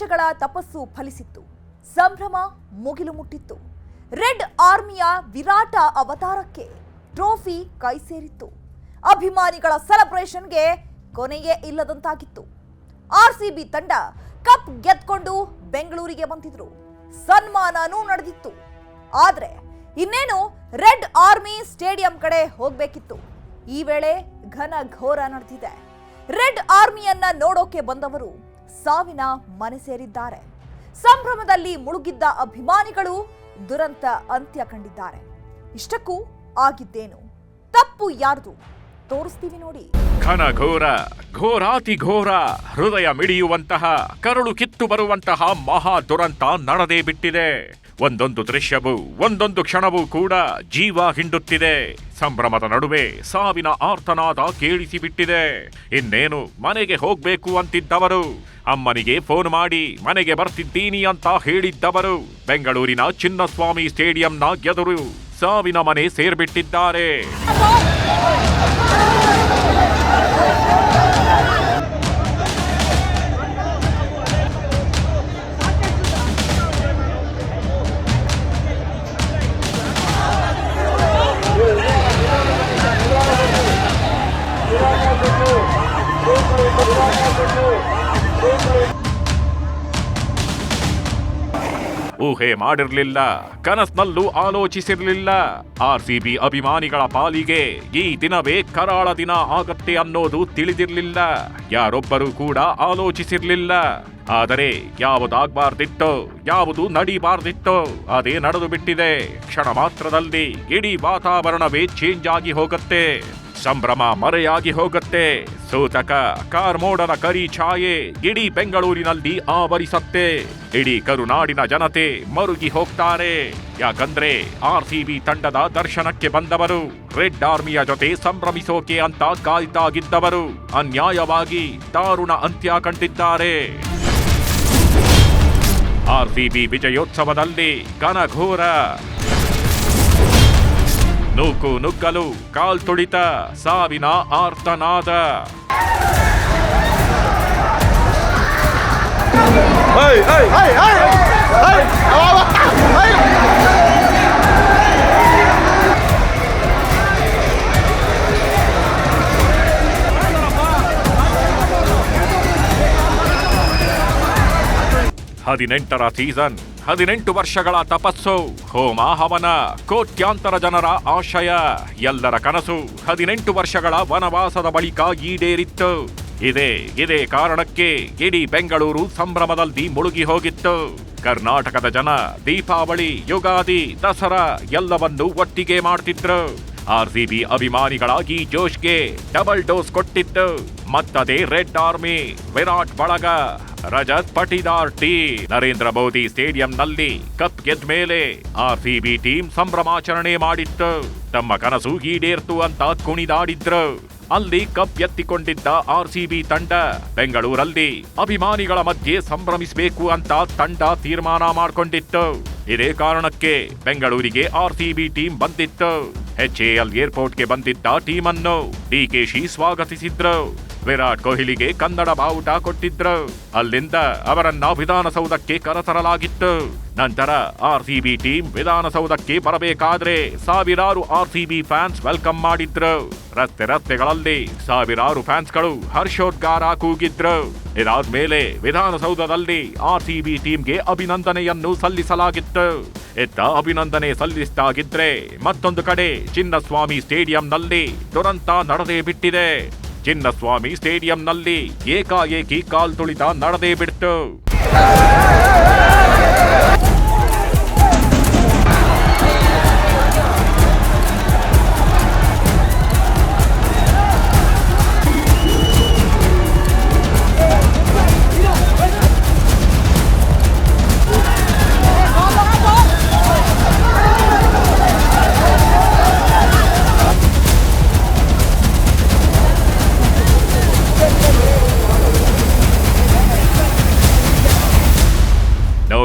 ವರ್ಷಗಳ ತಪಸ್ಸು ಫಲಿಸಿತ್ತು. ಸಂಭ್ರಮ ಮುಗಿಲು ಮುಟ್ಟಿತ್ತು. ರೆಡ್ ಆರ್ಮಿಯ ವಿರಾಟ ಅವತಾರಕ್ಕೆ ಟ್ರೋಫಿ ಕೈ ಸೇರಿತ್ತು. ಅಭಿಮಾನಿಗಳ ಸೆಲೆಬ್ರೇಷನ್ಗೆ ಕೊನೆಯೇ ಇಲ್ಲದಂತಾಗಿತ್ತು. ಆರ್ಸಿಬಿ ತಂಡ ಕಪ್ ಗೆದ್ಕೊಂಡು ಬೆಂಗಳೂರಿಗೆ ಬಂದಿದ್ರು. ಸನ್ಮಾನನೂ ನಡೆದಿತ್ತು. ಆದ್ರೆ ಇನ್ನೇನು ರೆಡ್ ಆರ್ಮಿ ಸ್ಟೇಡಿಯಂ ಕಡೆ ಹೋಗ್ಬೇಕಿತ್ತು. ಈ ವೇಳೆ ಘನ ಘೋರ ನಡೆದಿದೆ. ರೆಡ್ ಆರ್ಮಿಯನ್ನ ನೋಡೋಕೆ ಬಂದವರು ಸಾವಿನ ಮನೆ ಸೇರಿದ್ದಾರೆ. ಸಂಭ್ರಮದಲ್ಲಿ ಮುಳುಗಿದ್ದ ಅಭಿಮಾನಿಗಳು ದುರಂತ ಅಂತ್ಯ ಕಂಡಿದ್ದಾರೆ. ಇಷ್ಟಕ್ಕೂ ಆಗಿದ್ದೇನು? ತಪ್ಪು ಯಾರ್ದು? ತೋರಿಸ್ತೀವಿ ನೋಡಿ. ಘನ ಘೋರ, ಘೋರಾತಿ ಘೋರ, ಹೃದಯ ಮಿಡಿಯುವಂತಹ, ಕರುಳು ಕಿತ್ತು ಬರುವಂತಹ ಮಹಾ ದುರಂತ ನಡೆದೇ ಬಿಟ್ಟಿದೆ. ಒಂದೊಂದು ದೃಶ್ಯವೂ ಒಂದೊಂದು ಕ್ಷಣವೂ ಕೂಡ ಜೀವ ಹಿಂಡುತ್ತಿದೆ. ಸಂಭ್ರಮದ ನಡುವೆ ಸಾವಿನ ಆರ್ತನಾದ ಕೇಳಿಸಿಬಿಟ್ಟಿದೆ. ಇನ್ನೇನು ಮನೆಗೆ ಹೋಗ್ಬೇಕು ಅಂತಿದ್ದವರು, ಅಮ್ಮನಿಗೆ ಫೋನ್ ಮಾಡಿ ಮನೆಗೆ ಬರ್ತಿದ್ದೀನಿ ಅಂತ ಹೇಳಿದ್ದವರು ಬೆಂಗಳೂರಿನ ಚಿನ್ನಸ್ವಾಮಿ ಸ್ಟೇಡಿಯಂನ ಎದುರು ಸಾವಿನ ಮನೆ ಸೇರ್ಬಿಟ್ಟಿದ್ದಾರೆ. ಊಹೆ ಮಾಡಿರ್ಲಿಲ್ಲ, ಕನಸ್ನಲ್ಲೂ ಆಲೋಚಿಸಿರ್ಲಿಲ್ಲ. ಆರ್ಸಿಬಿ ಅಭಿಮಾನಿಗಳ ಪಾಲಿಗೆ ಈ ದಿನವೇ ಕರಾಳ ದಿನ ಆಗತ್ತೆ ಅನ್ನೋದು ತಿಳಿದಿರ್ಲಿಲ್ಲ. ಯಾರೊಬ್ಬರೂ ಕೂಡ ಆಲೋಚಿಸಿರ್ಲಿಲ್ಲ. ಆದರೆ ಯಾವುದಾಗಬಾರ್ದಿತ್ತೋ, ಯಾವುದು ನಡಿಬಾರ್ದಿತ್ತೋ ಅದೇ ನಡೆದು ಬಿಟ್ಟಿದೆ. ಕ್ಷಣ ಮಾತ್ರದಲ್ಲಿ ಇಡೀ ವಾತಾವರಣವೇ ಚೇಂಜ್ ಆಗಿ ಹೋಗುತ್ತೆ. ಸಂಭ್ರಮ ಮರೆಯಾಗಿ ಹೋಗುತ್ತೆ. ಸೂತಕ ಕಾರ್ಮೋಡದ ಕರಿ ಛಾಯೆ ಇಡೀ ಬೆಂಗಳೂರಿನಲ್ಲಿ ಆವರಿಸತ್ತೆ. ಇಡೀ ಕರುನಾಡಿನ ಜನತೆ ಮರುಗಿ ಹೋಗ್ತಾರೆ. ಯಾಕಂದ್ರೆ ಆರ್ಸಿಬಿ ತಂಡದ ದರ್ಶನಕ್ಕೆ ಬಂದವರು, ರೆಡ್ ಆರ್ಮಿಯ ಜೊತೆ ಸಂಭ್ರಮಿಸೋಕೆ ಅಂತ ಕಾಯ್ತಾಗಿದ್ದವರು ಅನ್ಯಾಯವಾಗಿ ದಾರುಣ ಅಂತ್ಯ ಕಂಡಿದ್ದಾರೆ. ಆರ್ಸಿಬಿ ವಿಜಯೋತ್ಸವದಲ್ಲಿ ಘನಘೋರ, ನೂಕು ನುಗ್ಗಲು ಕಾಲ್ತುಳಿತ, ಸಾವಿನ ಆರ್ತನಾದ. ಹದಿನೆಂಟರ ಸೀಸನ್, 18 ವರ್ಷಗಳ ತಪಸ್ಸು, ಹೋಮ ಹವನ, ಕೋಟ್ಯಾಂತರ ಜನರ ಆಶಯ, ಎಲ್ಲರ ಕನಸು 18 ವರ್ಷಗಳ ವನವಾಸದ ಬಳಿಕ ಈಡೇರಿತ್ತು. ಇದೇ ಕಾರಣಕ್ಕೆ ಇಡೀ ಬೆಂಗಳೂರು ಸಂಭ್ರಮದಲ್ಲಿ ಮುಳುಗಿ ಹೋಗಿತ್ತು. ಕರ್ನಾಟಕದ ಜನ ದೀಪಾವಳಿ, ಯುಗಾದಿ, ದಸರಾ ಎಲ್ಲವನ್ನೂ ಒಟ್ಟಿಗೆ ಮಾಡ್ತಿದ್ರು. ಆರ್ಸಿಬಿ ಅಭಿಮಾನಿಗಳಾಗಿ ಜೋಶ್ಗೆ ಡಬಲ್ ಡೋಸ್ ಕೊಟ್ಟಿತ್ತು. ಮತ್ತದೇ ರೆಡ್ ಆರ್ಮಿ, ವಿರಾಟ್ ಬಳಗ, ರಜತ್ ಪಟಿದಾರ್ ಟೀಮ್ ನರೇಂದ್ರ ಮೋದಿ ಸ್ಟೇಡಿಯಂನಲ್ಲಿ ಕಪ್ ಗೆದ್ದ ಮೇಲೆ ಆರ್ಸಿಬಿ ಟೀಮ್ ಸಂಭ್ರಮಾಚರಣೆ ಮಾಡಿತ್ತು. ತಮ್ಮ ಕನಸು ಈಡೇರ್ತು ಅಂತ ಕುಣಿದಾಡಿದ್ರು. ಅಲ್ಲಿ ಕಪ್ ಎತ್ತಿಕೊಂಡಿದ್ದ ಆರ್ಸಿಬಿ ತಂಡ ಬೆಂಗಳೂರಲ್ಲಿ ಅಭಿಮಾನಿಗಳ ಮಧ್ಯೆ ಸಂಭ್ರಮಿಸಬೇಕು ಅಂತ ತಂಡ ತೀರ್ಮಾನ ಮಾಡಿಕೊಂಡಿತ್ತು. ಇದೇ ಕಾರಣಕ್ಕೆ ಬೆಂಗಳೂರಿಗೆ ಆರ್ಸಿಬಿ ಟೀಮ್ ಬಂದಿತ್ತು. HAL ಏರ್ಪೋರ್ಟ್ಗೆ ಬಂದಿದ್ದ ಟೀಮ್ ಅನ್ನು ಡಿಕೆಶಿ ಸ್ವಾಗತಿಸಿದ್ರು. ವಿರಾಟ್ ಕೊಹ್ಲಿಗೆ ಕನ್ನಡ ಬಾವುಟ ಕೊಟ್ಟಿದ್ರು. ಅಲ್ಲಿಂದ ಅವರನ್ನ ವಿಧಾನಸೌಧಕ್ಕೆ ಕರೆತರಲಾಗಿತ್ತು. ನಂತರ ಆರ್ಸಿಬಿ ಟೀಮ್ ವಿಧಾನಸೌಧಕ್ಕೆ ಬರಬೇಕಾದ್ರೆ ಸಾವಿರಾರು ಆರ್ಸಿಬಿ ಫ್ಯಾನ್ಸ್ ವೆಲ್ಕಮ್ ಮಾಡಿದ್ರು. ರಸ್ತೆಗಳಲ್ಲಿ ಸಾವಿರಾರು ಫ್ಯಾನ್ಸ್ಗಳು ಹರ್ಷೋದ್ಗಾರ ಕೂಗಿದ್ರು. ಇದಾದ್ಮೇಲೆ ವಿಧಾನಸೌಧದಲ್ಲಿ ಆರ್ಸಿಬಿ ಟೀಮ್ಗೆ ಅಭಿನಂದನೆಯನ್ನು ಸಲ್ಲಿಸಲಾಗಿತ್ತು. ಇತ್ತ ಅಭಿನಂದನೆ ಸಲ್ಲಿಸ್ತಾಗಿದ್ರೆ ಮತ್ತೊಂದು ಕಡೆ ಚಿನ್ನಸ್ವಾಮಿ ಸ್ಟೇಡಿಯಂನಲ್ಲಿ ದುರಂತ ನಡೆದೇ ಬಿಟ್ಟಿದೆ. ಚಿನ್ನಸ್ವಾಮಿ ಸ್ಟೇಡಿಯಂನಲ್ಲಿ ಏಕಾಏಕಿ ಕಾಲ್ತುಳಿತ ನಡೆದೇ ಬಿಡ್ತು.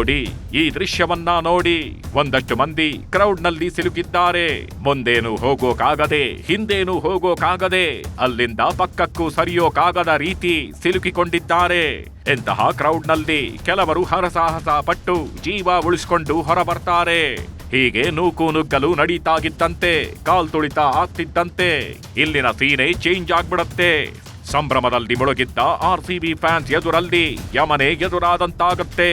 ನೋಡಿ, ಈ ದೃಶ್ಯವನ್ನ ನೋಡಿ. ಒಂದಷ್ಟು ಮಂದಿ ಕ್ರೌಡ್ನಲ್ಲಿ ಸಿಲುಕಿದ್ದಾರೆ. ಮುಂದೇನು ಹೋಗೋಕಾಗದೆ, ಹಿಂದೇನು ಹೋಗೋಕಾಗದೆ, ಅಲ್ಲಿಂದ ಪಕ್ಕಕ್ಕೂ ಸರಿಯೋಕಾಗದ ರೀತಿ ಸಿಲುಕಿಕೊಂಡಿದ್ದಾರೆ. ಇಂತಹ ಕ್ರೌಡ್ನಲ್ಲಿ ಕೆಲವರು ಹರಸಾಹಸ ಪಟ್ಟು ಜೀವ ಉಳಿಸಿಕೊಂಡು ಹೊರಬರ್ತಾರೆ. ಹೀಗೆ ನೂಕು ನುಗ್ಗಲು ನಡೀತಾಗಿದ್ದಂತೆ, ಕಾಲ್ತುಳಿತ ಆಗ್ತಿದ್ದಂತೆ ಇಲ್ಲಿನ ಸೀನೆ ಚೇಂಜ್ ಆಗ್ಬಿಡತ್ತೆ. ಸಂಭ್ರಮದಲ್ಲಿ ಮುಳುಗಿದ್ದ ಆರ್ಸಿಬಿ ಫ್ಯಾನ್ಸ್ ಎದುರಲ್ಲಿ ಯಮನೆ ಎದುರಾದಂತಾಗುತ್ತೆ.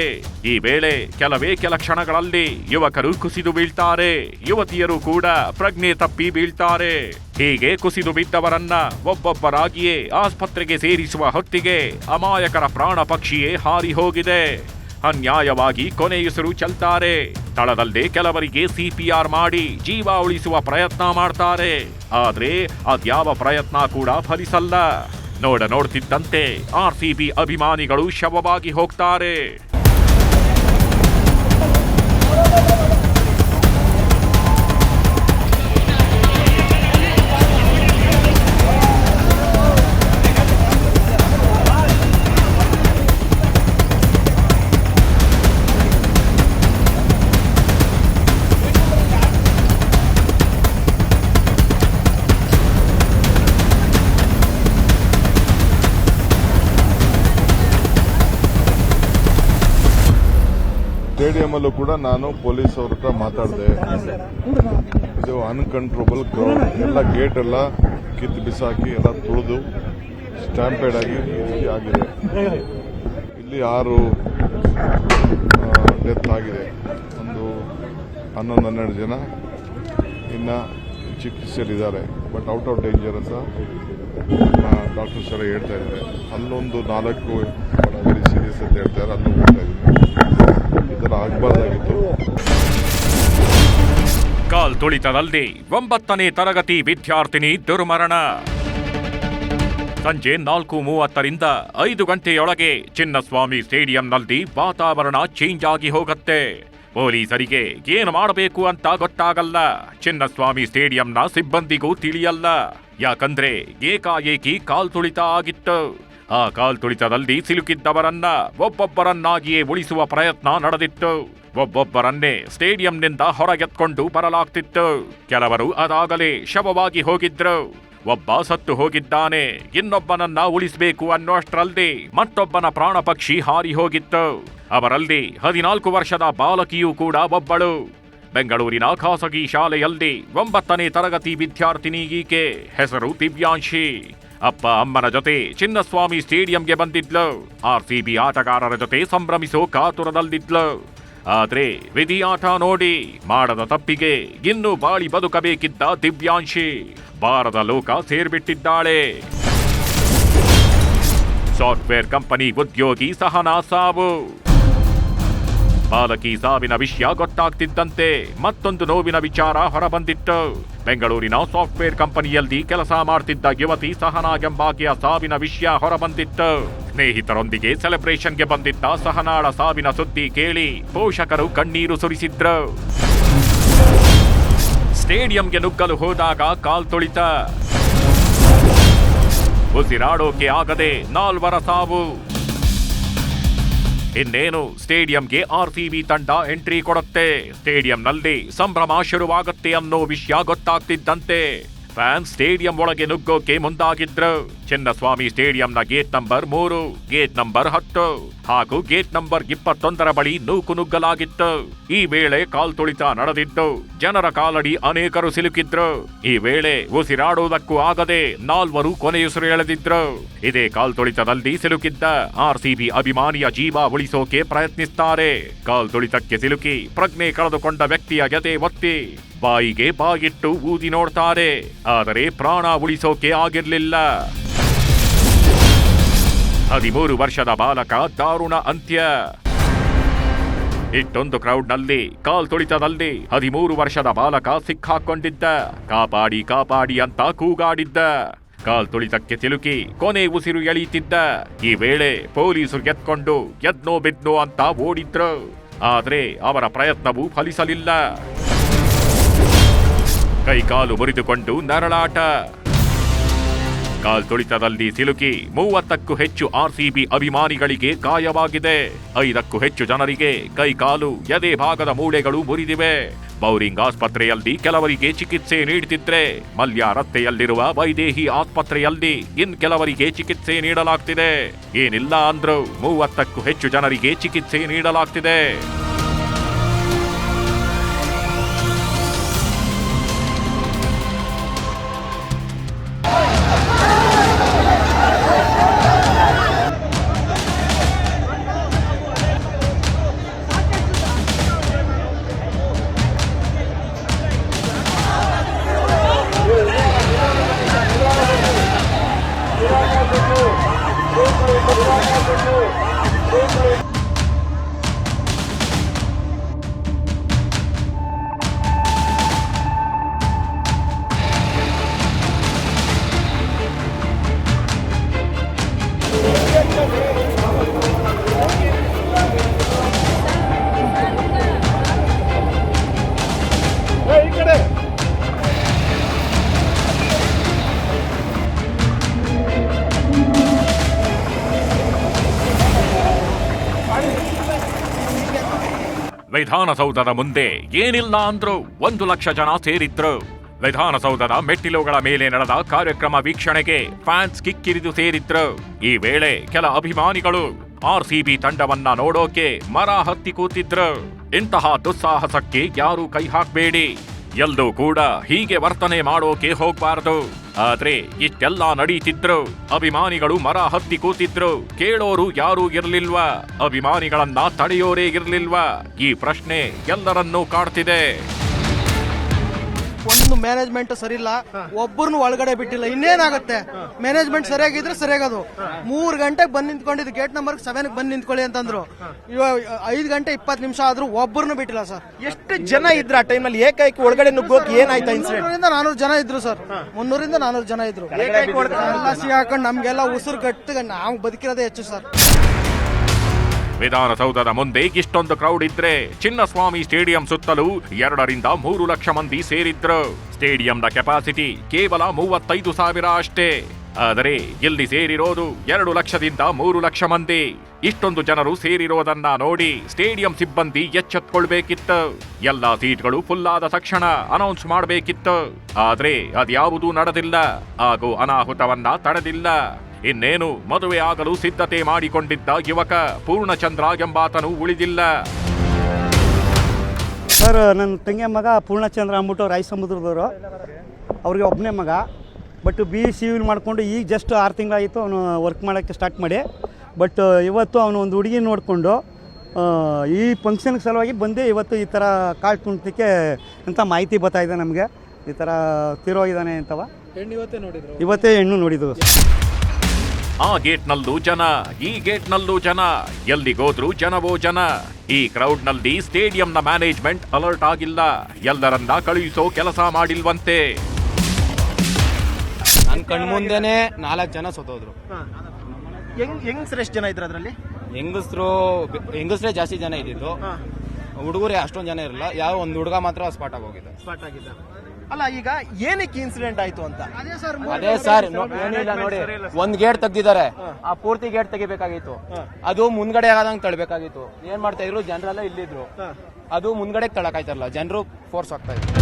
ಈ ವೇಳೆ ಕೆಲವೇ ಕೆಲ ಕ್ಷಣಗಳಲ್ಲಿ ಯುವಕರು ಕುಸಿದು ಬೀಳ್ತಾರೆ. ಯುವತಿಯರು ಕೂಡ ಪ್ರಜ್ಞೆ ತಪ್ಪಿ ಬೀಳ್ತಾರೆ. ಹೀಗೆ ಕುಸಿದು ಬಿದ್ದವರನ್ನ ಒಬ್ಬೊಬ್ಬರಾಗಿಯೇ ಆಸ್ಪತ್ರೆಗೆ ಸೇರಿಸುವ ಹೊತ್ತಿಗೆ ಅಮಾಯಕರ ಪ್ರಾಣ ಪಕ್ಷಿಯೇ ಹಾರಿ ಹೋಗಿದೆ. ಅನ್ಯಾಯವಾಗಿ ಕೊನೆಯುಸಿರು ಚೆಲ್ತಾರೆ. ಸ್ಥಳದಲ್ಲೇ ಕೆಲವರಿಗೆ ಸಿಪಿಆರ್ ಮಾಡಿ ಜೀವ ಉಳಿಸುವ ಪ್ರಯತ್ನ ಮಾಡ್ತಾರೆ. ಆದ್ರೆ ಅದ್ಯಾವ ಪ್ರಯತ್ನ ಕೂಡ ಫಲಿಸಲ್ಲ. ನೋಡ್ತಿದ್ದಂತೆ ಆರ್ಸಿಬಿ ಅಭಿಮಾನಿಗಳು ಶವವಾಗಿ ಹೋಗ್ತಾರೆ. ಸ್ಟೇಡಿಯಂ ಅಲ್ಲೂ ಕೂಡ ನಾನು ಪೊಲೀಸ್ ಅವ್ರ ಹತ್ರ ಮಾತಾಡಿದೆ. ಇದು ಅನ್ಕಂಟ್ರೋಬಲ್ ಕ್ರೌಡ್, ಎಲ್ಲ ಗೇಟ್ ಎಲ್ಲ ಕಿತ್ತು ಬಿಸಾಕಿ ಎಲ್ಲ ತುಳಿದು ಸ್ಟ್ಯಾಂಪೇಡ್ ಆಗಿ ಆಗಿದೆ. ಇಲ್ಲಿ 6 ಡೆತ್ ಆಗಿದೆ. ಒಂದು 11-12 ಜನ ಇನ್ನ ಚಿಕಿತ್ಸೆಯಲ್ಲಿದ್ದಾರೆ. ಬಟ್ ಔಟ್ ಆಫ್ ಡೇಂಜರ್ ಅಂತ ಡಾಕ್ಟರ್ಸ್ ಎಲ್ಲ ಹೇಳ್ತಾ ಇದ್ದಾರೆ. ಅಲ್ಲೊಂದು 4 ವೆರಿ ಸೀರಿಯಸ್ ಅಂತ ಹೇಳ್ತಾರೆ. ಅಲ್ಲೂ ಹೋಗ್ತಾ ಇದ್ದೀನಿ. ಇದರ ಆಗಬಾರ್ದಾಗಿತ್ತು. ಕಾಲ್ತುಳಿತದಲ್ಲಿ 9ನೇ ತರಗತಿ ವಿದ್ಯಾರ್ಥಿನಿ ದುರ್ಮರಣ. ಸಂಜೆ 4:30ರಿಂದ 5 ಗಂಟೆಯೊಳಗೆ ಚಿನ್ನಸ್ವಾಮಿ ಸ್ಟೇಡಿಯಂನಲ್ಲಿ ವಾತಾವರಣ ಚೇಂಜ್ ಆಗಿ ಹೋಗುತ್ತೆ. ಪೊಲೀಸರಿಗೆ ಏನು ಮಾಡಬೇಕು ಅಂತ ಗೊತ್ತಾಗಲ್ಲ. ಚಿನ್ನಸ್ವಾಮಿ ಸ್ಟೇಡಿಯಂನ ಸಿಬ್ಬಂದಿಗೂ ತಿಳಿಯಲ್ಲ. ಯಾಕಂದ್ರೆ ಏಕಾಏಕಿ ಕಾಲ್ತುಳಿತ ಆಗಿತ್ತು. ಆ ಕಾಲ್ತುಳಿತದಲ್ಲಿ ಸಿಲುಕಿದ್ದವರನ್ನ ಒಬ್ಬೊಬ್ಬರನ್ನಾಗಿಯೇ ಉಳಿಸುವ ಪ್ರಯತ್ನ ನಡೆದಿತ್ತು. ಒಬ್ಬೊಬ್ಬರನ್ನೇ ಸ್ಟೇಡಿಯಂನಿಂದ ಹೊರಗೆತ್ಕೊಂಡು ಬರಲಾಗ್ತಿತ್ತು. ಕೆಲವರು ಅದಾಗಲೇ ಶವವಾಗಿ ಹೋಗಿದ್ರು. ಒಬ್ಬ ಸತ್ತು ಹೋಗಿದ್ದಾನೆ. ಇನ್ನೊಬ್ಬನನ್ನ ಉಳಿಸಬೇಕು ಅನ್ನೋಷ್ಟರಲ್ಲಿ ಮತ್ತೊಬ್ಬನ ಪ್ರಾಣ ಪಕ್ಷಿ ಹಾರಿ ಹೋಗಿತ್ತು. ಅವರಲ್ಲಿ 14 ವರ್ಷದ ಬಾಲಕಿಯೂ ಕೂಡ ಒಬ್ಬಳು. ಬೆಂಗಳೂರಿನ ಖಾಸಗಿ ಶಾಲೆಯಲ್ಲಿ 9ನೇ ತರಗತಿ ವಿದ್ಯಾರ್ಥಿನಿ ಈಕೆ. ಹೆಸರು ದಿವ್ಯಾಂಶಿ. ಅಪ್ಪ ಅಮ್ಮನ ಜೊತೆ ಚಿನ್ನಸ್ವಾಮಿ ಸ್ಟೇಡಿಯಂಗೆ ಬಂದಿದ್ಲು. ಆರ್ಸಿಬಿ ಆಟಗಾರರ ಜೊತೆ ಸಂಭ್ರಮಿಸೋ ಕಾತುರದಲ್ಲಿದ್ಲು. ಆದ್ರೆ ವಿಧಿಯಾಟ ನೋಡಿ ಮಾಡದ ತಪ್ಪಿಗೆ ಇನ್ನೂ ಬಾಳಿ ಬದುಕಬೇಕಿದ್ದ ದಿವ್ಯಾಂಶಿ ಬಾರದ ಲೋಕ ಸೇರ್ಬಿಟ್ಟಿದ್ದಾಳೆ. ಸಾಫ್ಟ್ವೇರ್ ಕಂಪನಿ ಉದ್ಯೋಗಿ ಸಹನಾ ಸಾವು. ಬಾಲಕಿ ಸಾವಿನ ವಿಷಯ ಗೊತ್ತಾಗ್ತಿದ್ದಂತೆ ಮತ್ತೊಂದು ನೋವಿನ ವಿಚಾರ ಹೊರಬಂದಿತ್ತು. ಬೆಂಗಳೂರಿನ ಸಾಫ್ಟ್ವೇರ್ ಕಂಪನಿಯಲ್ಲಿ ಕೆಲಸ ಮಾಡ್ತಿದ್ದ ಯುವತಿ ಸಹನಾ ಎಂಬಾಕೆಯ ಸಾವಿನ ವಿಷಯ ಹೊರಬಂದಿತ್ತು. ಸ್ನೇಹಿತರೊಂದಿಗೆ ಸೆಲೆಬ್ರೇಷನ್ಗೆ ಬಂದಿದ್ದ ಸಹನಾಳ ಸಾವಿನ ಸುದ್ದಿ ಕೇಳಿ ಪೋಷಕರು ಕಣ್ಣೀರು ಸುರಿಸಿದ್ರು. ಸ್ಟೇಡಿಯಂಗೆ ನುಗ್ಗಲು ಹೋದಾಗ ಕಾಲ್ತುಳಿತ. ಉಸಿರಾಡೋಕೆ ಆಗದೆ 4 ಸಾವು. ಇನ್ನೇನು ಸ್ಟೇಡಿಯಂಗೆ ಆರ್ಸಿಬಿ ತಂಡ ಎಂಟ್ರಿ ಕೊಡುತ್ತೆ. ಸ್ಟೇಡಿಯಂನಲ್ಲಿ ಸಂಭ್ರಮ ಶುರುವಾಗುತ್ತೆ ಅನ್ನೋ ವಿಷಯ ಗೊತ್ತಾಗ್ತಿದ್ದಂತೆ ಫ್ಯಾನ್ಸ್ ಸ್ಟೇಡಿಯಂ ಒಳಗೆ ನುಗ್ಗೋಕೆ ಮುಂದಾಗಿದ್ರು. ಚಿನ್ನಸ್ವಾಮಿ ಸ್ಟೇಡಿಯಂನ ಗೇಟ್ ನಂಬರ್ 3, ಗೇಟ್ ನಂಬರ್ 10 ಹಾಗೂ ಗೇಟ್ ನಂಬರ್ 21 ಬಳಿ ನೂಕು ನುಗ್ಗಲಾಗಿತ್ತು. ಈ ವೇಳೆ ಕಾಲ್ತುಳಿತ ನಡೆದಿದ್ದು ಜನರ ಕಾಲಡಿ ಅನೇಕರು ಸಿಲುಕಿದ್ರು. ಈ ವೇಳೆ ಉಸಿರಾಡುವುದಕ್ಕೂ ಆಗದೆ 4 ಕೊನೆಯುಸಿರು ಎಳೆದಿದ್ರು. ಇದೇ ಕಾಲ್ತುಳಿತದಲ್ಲಿ ಸಿಲುಕಿದ್ದ ಆರ್ಸಿಬಿ ಅಭಿಮಾನಿಯ ಜೀವ ಉಳಿಸೋಕೆ ಪ್ರಯತ್ನಿಸ್ತಾರೆ. ಕಾಲ್ತುಳಿತಕ್ಕೆ ಸಿಲುಕಿ ಪ್ರಜ್ಞೆ ಕಳೆದುಕೊಂಡ ವ್ಯಕ್ತಿಯ ಎದೆ ಒತ್ತಿ ಬಾಯಿಗೆ ಬಾಗಿಟ್ಟು ಊದಿ ನೋಡ್ತಾರೆ. ಆದರೆ ಪ್ರಾಣ ಉಳಿಸೋಕೆ ಆಗಿರ್ಲಿಲ್ಲ. 13 ವರ್ಷದ ಬಾಲಕ ದಾರುಣ ಅಂತ್ಯ. ಇಷ್ಟೊಂದು ಕ್ರೌಡ್ನಲ್ಲಿ ಕಾಲ್ತುಳಿತದಲ್ಲಿ 13 ವರ್ಷದ ಬಾಲಕ ಸಿಕ್ಕಾಕೊಂಡಿದ್ದ. ಕಾಪಾಡಿ ಕಾಪಾಡಿ ಅಂತ ಕೂಗಾಡಿದ್ದ. ಕಾಲ್ತುಳಿತಕ್ಕೆ ಸಿಲುಕಿ ಕೊನೆ ಉಸಿರು ಎಳೀತಿದ್ದ. ಈ ವೇಳೆ ಪೊಲೀಸರು ಎತ್ಕೊಂಡು ಎದ್ನೋ ಬಿದ್ನೋ ಅಂತ ಓಡಿದ್ರು. ಆದ್ರೆ ಅವರ ಪ್ರಯತ್ನವೂ ಫಲಿಸಲಿಲ್ಲ. ಕೈಕಾಲು ಮುರಿದುಕೊಂಡು ನರಳಾಟ. ಕಾಲ್ತುಳಿತದಲ್ಲಿ ಸಿಲುಕಿ 30ಕ್ಕೂ ಹೆಚ್ಚು ಆರ್ಸಿಬಿ ಅಭಿಮಾನಿಗಳಿಗೆ ಗಾಯವಾಗಿದೆ. 5ಕ್ಕೂ ಹೆಚ್ಚು ಜನರಿಗೆ ಕೈಕಾಲು ಎದೆ ಭಾಗದ ಮೂಳೆಗಳು ಮುರಿದಿವೆ. ಬೌರಿಂಗ್ ಆಸ್ಪತ್ರೆಯಲ್ಲಿ ಕೆಲವರಿಗೆ ಚಿಕಿತ್ಸೆ ನೀಡುತ್ತಿದ್ರೆ ಮಲ್ಯ ರಸ್ತೆಯಲ್ಲಿರುವ ವೈದೇಹಿ ಆಸ್ಪತ್ರೆಯಲ್ಲಿ ಕೆಲವರಿಗೆ ಚಿಕಿತ್ಸೆ ನೀಡಲಾಗ್ತಿದೆ. ಏನಿಲ್ಲ ಅಂದ್ರೂ 30ಕ್ಕೂ ಹೆಚ್ಚು ಜನರಿಗೆ ಚಿಕಿತ್ಸೆ ನೀಡಲಾಗ್ತಿದೆ. ವಿಧಾನಸೌಧದ ಮುಂದೆ ಏನಿಲ್ಲ ಅಂದ್ರು 1 ಲಕ್ಷ ಜನ ಸೇರಿದ್ರು. ವಿಧಾನಸೌಧದ ಮೆಟ್ಟಿಲುಗಳ ಮೇಲೆ ನಡೆದ ಕಾರ್ಯಕ್ರಮ ವೀಕ್ಷಣೆಗೆ ಫ್ಯಾನ್ಸ್ ಕಿಕ್ಕಿರಿದು ಸೇರಿದ್ರು. ಈ ವೇಳೆ ಕೆಲ ಅಭಿಮಾನಿಗಳು ಆರ್ಸಿಬಿ ತಂಡವನ್ನ ನೋಡೋಕೆ ಮರ ಹತ್ತಿ ಕೂತಿದ್ರು. ಇಂತಹ ದುಸ್ಸಾಹಸಕ್ಕೆ ಯಾರು ಕೈ ಹಾಕ್ಬೇಡಿ. ಎಲ್ಲೂ ಕೂಡ ಹೀಗೆ ವರ್ತನೆ ಮಾಡೋಕೆ ಹೋಗ್ಬಾರ್ದು. ಆದ್ರೆ ಇಷ್ಟೆಲ್ಲ ನಡೀತಿದ್ರು, ಅಭಿಮಾನಿಗಳು ಮರ ಹತ್ತಿ ಕೂತಿದ್ರು, ಕೇಳೋರು ಯಾರೂ ಇರ್ಲಿಲ್ವಾ? ಅಭಿಮಾನಿಗಳನ್ನ ತಡೆಯೋರೇ ಇರ್ಲಿಲ್ವಾ? ಈ ಪ್ರಶ್ನೆ ಎಲ್ಲರನ್ನೂ ಕಾಡ್ತಿದೆ. ಒಂದು ಮ್ಯಾನೇಜ್ಮೆಂಟ್ ಸರಿ ಇಲ್ಲ, ಒಬ್ಬರನ್ನು ಒಳಗಡೆ ಬಿಟ್ಟಿಲ್ಲ. ಇನ್ನೇನಾಗುತ್ತೆ? ಮ್ಯಾನೇಜ್ಮೆಂಟ್ ಸರಿಯಾಗಿದ್ರೆ ಸರಿಯಾಗದು. 3 ಗಂಟೆಗೆ ಬಂದು ನಿಂತ್ಕೊಂಡಿದ್ದು ಗೇಟ್ ನಂಬರ್ 7 ಬಂದು ನಿಂತ್ಕೊಳ್ಳಿ ಅಂತಂದ್ರು. ಇವಾಗ 5 ಗಂಟೆ 20 ನಿಮಿಷ ಆದ್ರೂ ಒಬ್ಬರನ್ನು ಬಿಟ್ಟಿಲ್ಲ ಸರ್. ಎಷ್ಟು ಜನ ಇದ್ರ ಆ ಟೈಮಲ್ಲಿ? ಏಕೈಕಿ ಒಳಗಡೆ ನುಗ್ಗೋಕೆ ಏನಾಯ್ತಾ ಇನ್ಸಿಡೆಂಟ್? 300-400 ಜನ ಇದ್ರು ಸರ್. 300-400 ಜನ ಇದ್ರು. ಎಲ್ಲ ಸಿಗಾಕೊಂಡು ನಮ್ಗೆಲ್ಲ ಉಸಿರು ಕಟ್ಟಿಗೆ ನಾವು ಬದುಕಿರೋದೇ ಹೆಚ್ಚು ಸರ್. ವಿಧಾನಸೌಧದ ಮುಂದೆ ಇಷ್ಟೊಂದು ಕ್ರೌಡ್ ಇದ್ರೆ ಚಿನ್ನಸ್ವಾಮಿ ಸ್ಟೇಡಿಯಂ ಸುತ್ತಲೂ 2-3 ಲಕ್ಷ ಮಂದಿ ಸೇರಿದ್ರು. ಸ್ಟೇಡಿಯಂನ ಕೆಪಾಸಿಟಿ ಕೇವಲ 35,000 ಅಷ್ಟೇ. ಆದರೆ ಇಲ್ಲಿ ಸೇರಿರೋದು 2 ಲಕ್ಷದಿಂದ 3 ಲಕ್ಷ ಮಂದಿ. ಇಷ್ಟೊಂದು ಜನರು ಸೇರಿರೋದನ್ನ ನೋಡಿ ಸ್ಟೇಡಿಯಂ ಸಿಬ್ಬಂದಿ ಎಚ್ಚೆತ್ಕೊಳ್ಬೇಕಿತ್ತು. ಎಲ್ಲಾ ಸೀಟ್ಗಳು ಫುಲ್ ಆದ ತಕ್ಷಣ ಅನೌನ್ಸ್ ಮಾಡಬೇಕಿತ್ತು. ಆದ್ರೆ ಅದ್ಯಾವುದೂ ನಡೆದಿಲ್ಲ. ಹಾಗೂ ಅನಾಹುತವನ್ನ ತಡೆದಿಲ್ಲ. ಇನ್ನೇನು ಮದುವೆ ಆಗಲು ಸಿದ್ಧತೆ ಮಾಡಿಕೊಂಡಿದ್ದ ಯುವಕ ಪೂರ್ಣಚಂದ್ರ ಎಂಬಾತನು ಉಳಿದಿಲ್ಲ. ಸರ್, ನನ್ನ ತಂಗಿಯ ಮಗ ಪೂರ್ಣಚಂದ್ರ ಅಂದ್ಬಿಟ್ಟು ರಾಯ ಸಮುದ್ರದವರು. ಅವ್ರಿಗೆ ಒಬ್ಬನೇ ಮಗ. ಬಟ್ ಸಿವಿಲ್ ಮಾಡಿಕೊಂಡು ಈಗ ಜಸ್ಟ್ 6 ತಿಂಗಳಾಯಿತು ಅವನು ವರ್ಕ್ ಮಾಡೋಕ್ಕೆ ಸ್ಟಾರ್ಟ್ ಮಾಡಿ. ಬಟ್ ಇವತ್ತು ಅವನು ಒಂದು ಹುಡುಗಿ ನೋಡಿಕೊಂಡು ಈ ಫಂಕ್ಷನ್ಗೆ ಸಲುವಾಗಿ ಬಂದು ಇವತ್ತು ಈ ಥರ ಕಾಳು ಕುಣಿತಕ್ಕೆ ಅಂತ ಮಾಹಿತಿ ಬರ್ತಾಯಿದೆ ನಮಗೆ. ಈ ಥರ ತೀರೋಗಿದ್ದಾನೆ ಅಂತವ. ಇವತ್ತೇ ಹೆಣ್ಣು ನೋಡಿದ್ದು. ಆ ಗೇಟ್ನಲ್ಲೂ ಜನ, ಈ ಗೇಟ್ನಲ್ಲೂ ಜನ, ಎಲ್ಲಿಗೋದ್ರೂ ಜನವೋ ಜನ. ಈ ಕ್ರೌಡ್ನಲ್ಲಿ ಸ್ಟೇಡಿಯಂನ ಮ್ಯಾನೇಜ್ಮೆಂಟ್ ಅಲರ್ಟ್ ಆಗಿಲ್ಲ. ಎಲ್ಲರನ್ನ ಕಳುಹಿಸೋ ಕೆಲಸ ಮಾಡಿಲ್ವಂತೆ. ನನ್ನ ಕಣ್ಮುಂದೆನೆ 4 ಜನ ಸತ್ತೋದ್ರು. ಹೆಂಗಸರು ಎಷ್ಟು ಜನ ಇದ್ರು ಅದರಲ್ಲಿ? ಹೆಂಗಸ್ರೇ ಜಾಸ್ತಿ ಜನ ಇದ್ದಿದ್ದು. ಹುಡುಗರೇ ಅಷ್ಟೊಂದು ಜನ ಇರಲ್ಲ. ಯಾವ ಒಂದು ಹುಡುಗ ಮಾತ್ರ ಸ್ಪಾಟ್ ಆಗಿದ್ದ. ಅಲ್ಲ, ಈಗ ಏನಕ್ಕೆ ಇನ್ಸಿಡೆಂಟ್ ಆಯ್ತು ಅಂತ? ಅದೇ ಸರ್, ಏನಿಲ್ಲ ನೋಡಿ, ಒಂದ್ ಗೇಟ್ ತೆಗ್ದಿದ್ದಾರೆ. ಆ ಪೂರ್ತಿ ಗೇಟ್ ತೆಗಿಬೇಕಾಗಿತ್ತು. ಅದು ಮುಂದ್ಗಡೆ ಆದಂಗೆ ತಳ್ಬೇಕಾಗಿತ್ತು. ಏನ್ ಮಾಡ್ತಾ ಇದ್ರು? ಜನರೆಲ್ಲ ಇಲ್ಲಿದ್ರು. ಅದು ಮುಂದ್ಗಡೆ ತಳಕಾಯ್ತಾರಲ್ಲ, ಜನರು ಫೋರ್ಸ್ ಆಗ್ತಾ ಇದ್ರು.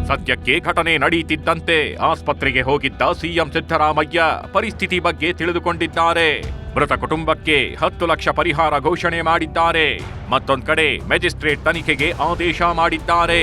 ಸದ್ಯಕ್ಕೆ ಘಟನೆ ನಡೆಯುತ್ತಿದ್ದಂತೆ ಆಸ್ಪತ್ರೆಗೆ ಹೋಗಿದ್ದ ಸಿಎಂ ಸಿದ್ದರಾಮಯ್ಯ ಪರಿಸ್ಥಿತಿ ಬಗ್ಗೆ ತಿಳಿದುಕೊಂಡಿದ್ದಾರೆ. ಮೃತ ಕುಟುಂಬಕ್ಕೆ 10 ಲಕ್ಷ ಪರಿಹಾರ ಘೋಷಣೆ ಮಾಡಿದ್ದಾರೆ. ಮತ್ತೊಂದು ಕಡೆ ಮ್ಯಾಜಿಸ್ಟ್ರೇಟ್ ತನಿಖೆಗೆ ಆದೇಶ ಮಾಡಿದ್ದಾರೆ.